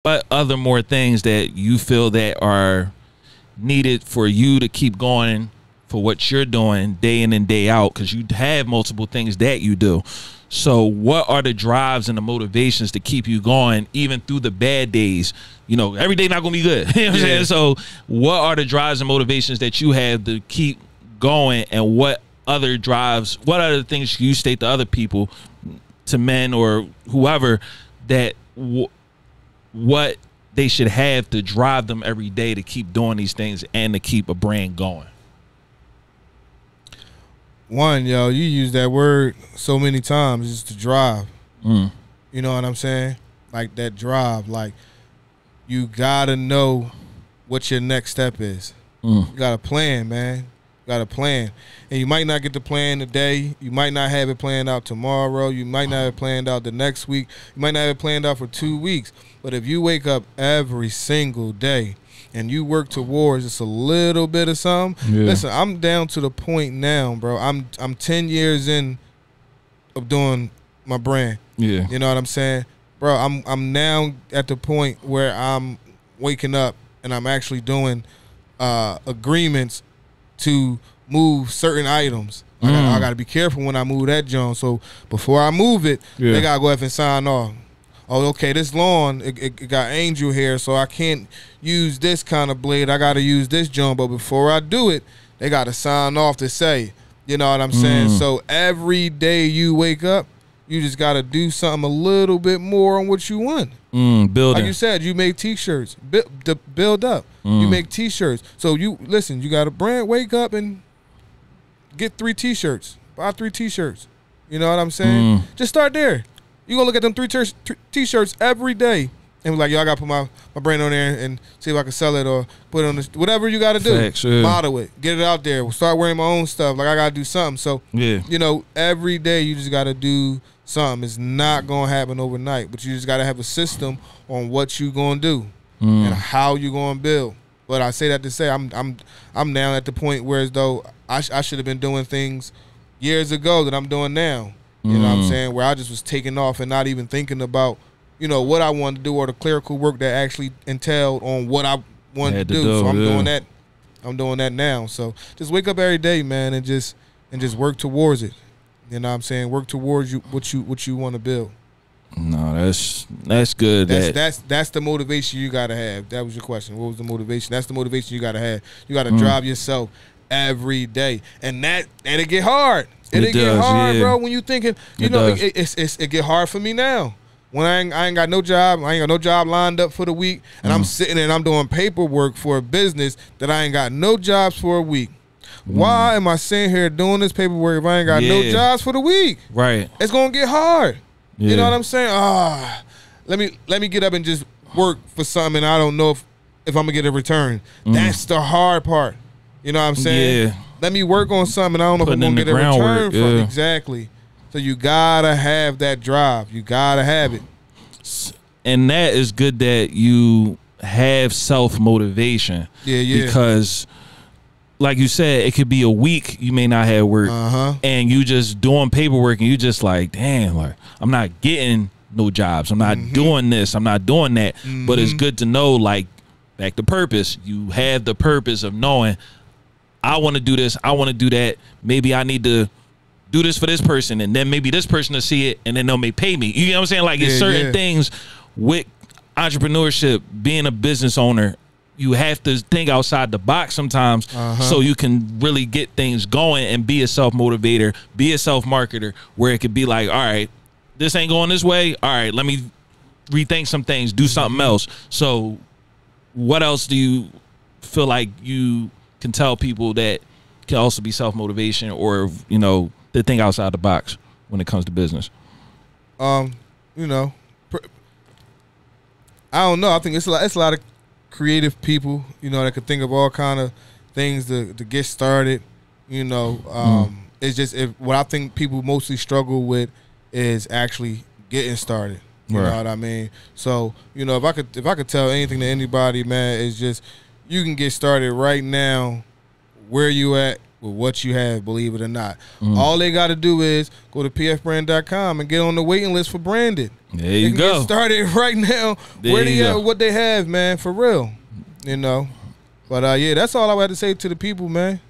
what other more things that you feel that are needed for you to keep going for what you're doing day in and day out, because you have multiple things that you do. So what are the drives and the motivations to keep you going even through the bad days? You know, every day not gonna be good. You know what I'm saying? So what are the drives and motivations that you have to keep going, and what other drives, what other things you state to other people, to men or whoever, that what they should have to drive them every day to keep doing these things and to keep a brand going? One, yo, you use that word so many times, is to drive. You know what I'm saying? Like that drive. Like, you gotta know what your next step is. You got a plan, man. You got a plan. And you might not get the plan today. You might not have it planned out tomorrow. You might not have it planned out the next week. You might not have it planned out for 2 weeks. But if you wake up every single day and you work towards just a little bit of something. Listen, I'm down to the point now, bro. I'm 10 years in of doing my brand. You know what I'm saying? Bro, I'm now at the point where I'm waking up and I'm actually doing agreements to move certain items. I gotta be careful when I move that joint. So before I move it, they gotta go ahead and sign off. Oh, okay, this lawn, it got angel hair, so I can't use this kind of blade. I got to use this joint. But before I do it, they got to sign off to say, you know what I'm saying? So every day you wake up, you just got to do something a little bit more on what you want. Building. Like you said, you make T-shirts. Build up. You make T-shirts. So you, listen, you got a brand, wake up and get 3 T-shirts. Buy 3 T-shirts. You know what I'm saying? Just start there. You gonna look at them 3 T-shirts every day and be like, yo, I gotta put my brand on there and see if I can sell it or put it on this, whatever you gotta do. Facts, model it, get it out there. We'll start wearing my own stuff. Like, I gotta do something. So you know, every day you just gotta do something. It's not gonna happen overnight, but you just gotta have a system on what you gonna do and how you gonna build. But I say that to say I'm now at the point where, as though I should have been doing things years ago that I'm doing now. You know what I'm saying? Where I just was taking off and not even thinking about, you know, what I wanted to do or the clerical work that actually entailed on what I wanted to do. So I'm doing that. I'm doing that now. So just wake up every day, man, and just work towards it. You know what I'm saying? Work towards what you want to build. No, that's good. That's the motivation you gotta have. That was your question. What was the motivation? That's the motivation you gotta have. You gotta drive yourself every day, and it get hard. It get hard, bro. When you thinking, you know, it get hard for me now. When I ain't got no job, I ain't got no job lined up for the week, and I'm sitting and I'm doing paperwork for a business that I ain't got no jobs for a week. Why am I sitting here doing this paperwork if I ain't got no jobs for the week? Right. It's gonna get hard. You know what I'm saying? Let me get up and just work for something, and I don't know if I'm gonna get a return. That's the hard part. You know what I'm saying? Let me work on something. I don't know if I'm going to get a return from it. Exactly. So you got to have that drive. You got to have it. And that is good that you have self-motivation. Because, like you said, it could be a week you may not have work. And you just doing paperwork and you just like, damn, like, I'm not getting no jobs. I'm not doing this. I'm not doing that. But it's good to know, like, back to purpose. You have the purpose of knowing, I want to do this, I want to do that. Maybe I need to do this for this person, and then maybe this person will see it, and then they'll may pay me. You know what I'm saying? Like, it's certain things with entrepreneurship, being a business owner, you have to think outside the box sometimes so you can really get things going and be a self-motivator, be a self-marketer, where it could be like, all right, this ain't going this way. All right, let me rethink some things, do something else. So what else do you feel like you can tell people that can also be self-motivation, or, you know, to think outside the box when it comes to business? You know, I don't know. I think it's a lot of creative people, you know, that could think of all kind of things to get started. You know, it's just what I think people mostly struggle with is actually getting started. You know what I mean? So, you know, if I could tell anything to anybody, man, it's just, you can get started right now where you at with what you have, believe it or not. All they got to do is go to pfbrand.com and get on the waiting list for branded. There you go. Get started right now. There where they you at, go. what they have, man, for real. You know. But yeah, that's all I had to say to the people, man.